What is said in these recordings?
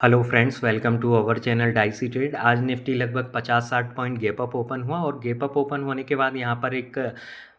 Hello friends, welcome to our channel Dicey Trade. आज Nifty लगभग 50-60 point gap up open हुआ और gap up open होने के बाद यहाँ पर एक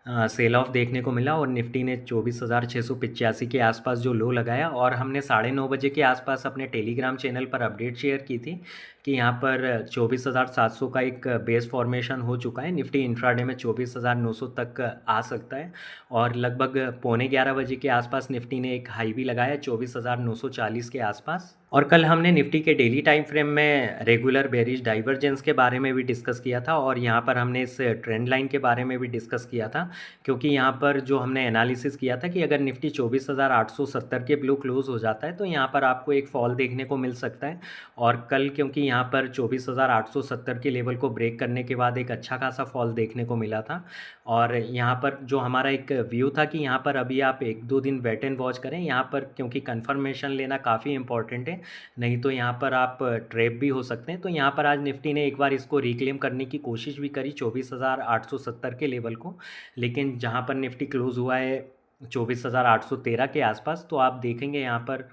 सेल ऑफ देखने को मिला और निफ्टी ने 24,685 के आसपास जो लो लगाया। और हमने 9:30 बजे के आसपास अपने टेलीग्राम चैनल पर अपडेट शेयर की थी कि यहाँ पर 24,700 का एक बेस फॉर्मेशन हो चुका है। निफ्टी इंट्राडे में 24,900 तक आ सकता है और लगभग 11:15 बजे के आसपास निफ्टी ने एक हाई भी लगाया 24,940 के आसपास। और कल हमने निफ्टी के डेली टाइम फ्रेम में रेगुलर बेरिश डाइवर्जेंस के बारे में भी डिस्कस किया था और यहाँ पर हमने इस ट्रेंड लाइन के बारे में भी डिस्कस किया था, क्योंकि यहाँ पर जो हमने एनालिसिस किया था कि अगर निफ्टी 24,870 के ब्लू क्लोज हो जाता है तो यहाँ पर आपको एक फॉल देखने को मिल सकता है। और कल क्योंकि यहाँ पर 24,870 के लेवल को ब्रेक करने के बाद एक अच्छा खासा फॉल देखने को मिला था। और यहाँ पर जो हमारा एक व्यू था कि यहाँ पर अभी आप 1-2 दिन वेट एंड वॉच करें यहाँ पर, क्योंकि कंफर्मेशन लेना काफ़ी इंपॉर्टेंट है, नहीं तो यहाँ पर आप ट्रैप भी हो सकते हैं। तो यहाँ पर आज निफ्टी ने एक बार इसको रिक्लेम करने की कोशिश भी करी 24,870 के लेवल को, लेकिन जहाँ पर निफ्टी क्लोज हुआ है 24,813 के आसपास, तो आप देखेंगे यहाँ पर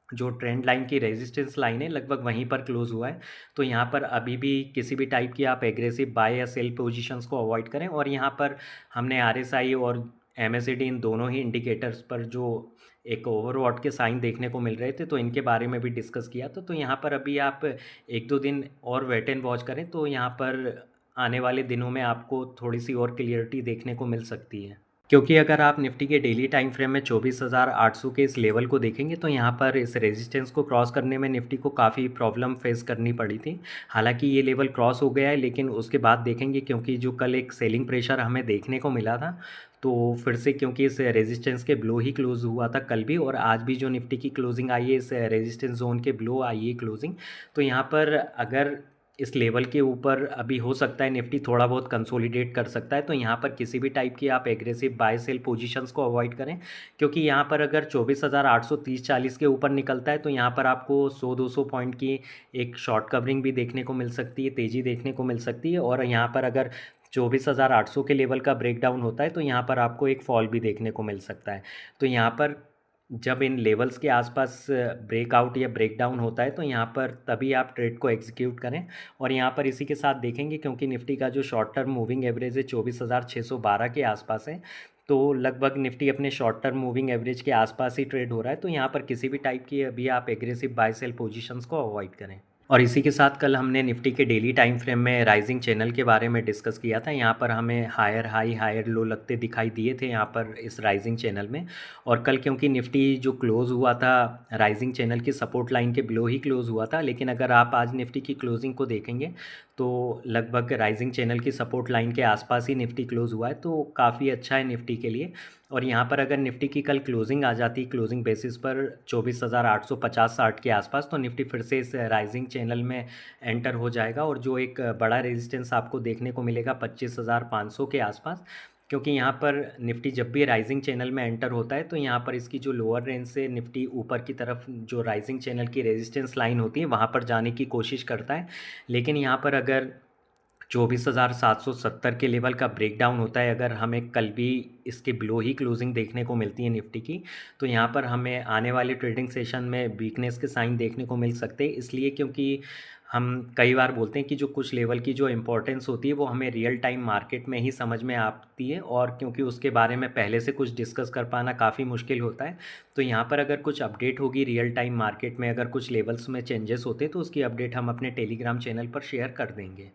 जो ट्रेंड लाइन की रेजिस्टेंस लाइन है लगभग वहीं पर क्लोज हुआ है। तो यहाँ पर अभी भी किसी भी टाइप की आप एग्रेसिव बाय या सेल पोजीशंस को अवॉइड करें। और यहाँ पर हमने आरएसआई और एमएससीडी इन दोनों ही इंडिकेटर्स पर जो एक ओवरबॉट के साइन देखने को मिल रहे थे, तो इनके बारे में भी डिस्कस किया था। तो यहाँ पर अभी आप 1-2 दिन और वेट एंड वॉच करें तो यहाँ पर आने वाले दिनों में आपको थोड़ी सी और क्लियरिटी देखने को मिल सकती है। क्योंकि अगर आप निफ्टी के डेली टाइम फ्रेम में 24,800 के इस लेवल को देखेंगे तो यहाँ पर इस रेजिस्टेंस को क्रॉस करने में निफ्टी को काफ़ी प्रॉब्लम फेस करनी पड़ी थी। हालांकि ये लेवल क्रॉस हो गया है, लेकिन उसके बाद देखेंगे क्योंकि जो कल एक सेलिंग प्रेशर हमें देखने को मिला था, तो फिर से क्योंकि इस रेजिस्टेंस के ब्लो ही क्लोज हुआ था कल भी, और आज भी जो निफ्टी की क्लोजिंग आई है इस रेजिस्टेंस जोन के ब्लो आई है क्लोजिंग। तो यहाँ पर अगर इस लेवल के ऊपर अभी हो सकता है निफ्टी थोड़ा बहुत कंसोलिडेट कर सकता है, तो यहाँ पर किसी भी टाइप की आप एग्रेसिव बाय सेल पोजीशंस को अवॉइड करें। क्योंकि यहाँ पर अगर 24,830-40 के ऊपर निकलता है तो यहाँ पर आपको 100-200 पॉइंट की एक शॉर्ट कवरिंग भी देखने को मिल सकती है, तेज़ी देखने को मिल सकती है। और यहाँ पर अगर 24,800 के लेवल का ब्रेकडाउन होता है तो यहाँ पर आपको एक फॉल भी देखने को मिल सकता है। तो यहाँ पर जब इन लेवल्स के आसपास ब्रेकआउट या ब्रेकडाउन होता है तो यहाँ पर तभी आप ट्रेड को एग्जीक्यूट करें। और यहाँ पर इसी के साथ देखेंगे क्योंकि निफ्टी का जो शॉर्ट टर्म मूविंग एवरेज है 24,612 के आसपास है, तो लगभग निफ्टी अपने शॉर्ट टर्म मूविंग एवरेज के आसपास ही ट्रेड हो रहा है। तो यहाँ पर किसी भी टाइप की अभी आप एग्रेसिव बाय सेल पोजीशंस को अवॉइड करें। और इसी के साथ कल हमने निफ्टी के डेली टाइम फ्रेम में राइजिंग चैनल के बारे में डिस्कस किया था। यहाँ पर हमें हायर हाई हायर लो लगते दिखाई दिए थे यहाँ पर इस राइजिंग चैनल में। और कल क्योंकि निफ्टी जो क्लोज़ हुआ था राइजिंग चैनल की सपोर्ट लाइन के बिलो ही क्लोज़ हुआ था, लेकिन अगर आप आज निफ्टी की क्लोजिंग को देखेंगे तो लगभग राइजिंग चैनल की सपोर्ट लाइन के आसपास ही निफ्टी क्लोज़ हुआ है, तो काफ़ी अच्छा है निफ्टी के लिए। और यहाँ पर अगर निफ्टी की कल क्लोजिंग आ जाती क्लोजिंग बेसिस पर 24,850-60 के आसपास, तो निफ्टी फिर से इस राइजिंग चैनल में एंटर हो जाएगा और जो एक बड़ा रेजिस्टेंस आपको देखने को मिलेगा 25,500 के आसपास। क्योंकि यहाँ पर निफ्टी जब भी राइजिंग चैनल में एंटर होता है तो यहाँ पर इसकी जो लोअर रेंज से निफ्टी ऊपर की तरफ जो राइजिंग चैनल की रेजिस्टेंस लाइन होती है वहाँ पर जाने की कोशिश करता है। लेकिन यहाँ पर अगर 24,770 के लेवल का ब्रेकडाउन होता है, अगर हमें कल भी इसके बिलो ही क्लोजिंग देखने को मिलती है निफ्टी की, तो यहाँ पर हमें आने वाले ट्रेडिंग सेशन में वीकनेस के साइन देखने को मिल सकते हैं। इसलिए क्योंकि हम कई बार बोलते हैं कि जो कुछ लेवल की जो इम्पोर्टेंस होती है वो हमें रियल टाइम मार्केट में ही समझ में आती है, और क्योंकि उसके बारे में पहले से कुछ डिस्कस कर पाना काफ़ी मुश्किल होता है। तो यहाँ पर अगर कुछ अपडेट होगी रियल टाइम मार्केट में, अगर कुछ लेवल्स में चेंजेस होते तो उसकी अपडेट हम अपने टेलीग्राम चैनल पर शेयर कर देंगे।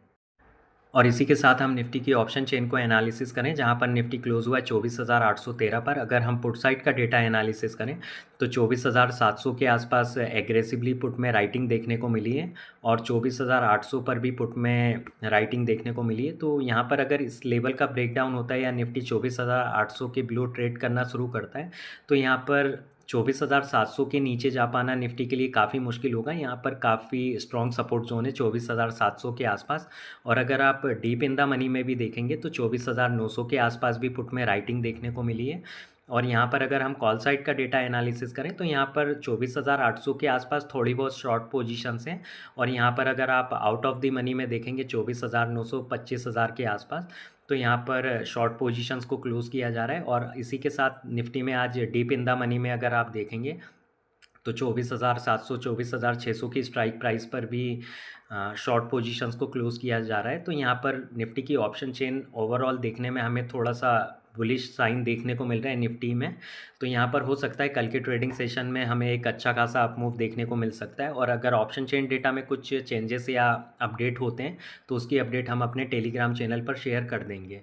और इसी के साथ हम निफ्टी की ऑप्शन चेन को एनालिसिस करें जहां पर निफ्टी क्लोज हुआ है 24,813 पर। अगर हम पुट साइड का डेटा एनालिसिस करें तो 24,700 के आसपास एग्रेसिवली पुट में राइटिंग देखने को मिली है और 24,800 पर भी पुट में राइटिंग देखने को मिली है। तो यहाँ पर अगर इस लेवल का ब्रेकडाउन होता है या निफ्टी 24,800 के बिलो ट्रेड करना शुरू करता है तो यहाँ पर 24,700 के नीचे जा पाना निफ्टी के लिए काफ़ी मुश्किल होगा। यहाँ पर काफ़ी स्ट्रॉन्ग सपोर्ट जोन है 24,700 के आसपास। और अगर आप डीप इन द मनी में भी देखेंगे तो 24,900 के आसपास भी पुट में राइटिंग देखने को मिली है। और यहाँ पर अगर हम कॉल साइड का डेटा एनालिसिस करें तो यहाँ पर 24,800 के आसपास थोड़ी बहुत शॉर्ट पोजीशंस हैं। और यहाँ पर अगर आप आउट ऑफ द मनी में देखेंगे 24,900 25,000 के आसपास, तो यहाँ पर शॉर्ट पोजीशंस को क्लोज़ किया जा रहा है। और इसी के साथ निफ्टी में आज डीप इन द मनी में अगर आप देखेंगे तो 24,700 24,600 की स्ट्राइक प्राइस पर भी शॉर्ट पोजीशंस को क्लोज़ किया जा रहा है। तो यहाँ पर निफ्टी की ऑप्शन चेन ओवरऑल देखने में हमें थोड़ा-सा बुलिश साइन देखने को मिल रहा है निफ्टी में। तो यहाँ पर हो सकता है कल के ट्रेडिंग सेशन में हमें एक अच्छा खासा अप मूव देखने को मिल सकता है, और अगर ऑप्शन चेन डेटा में कुछ चेंजेस या अपडेट होते हैं, तो उसकी अपडेट हम अपने टेलीग्राम चैनल पर शेयर कर देंगे।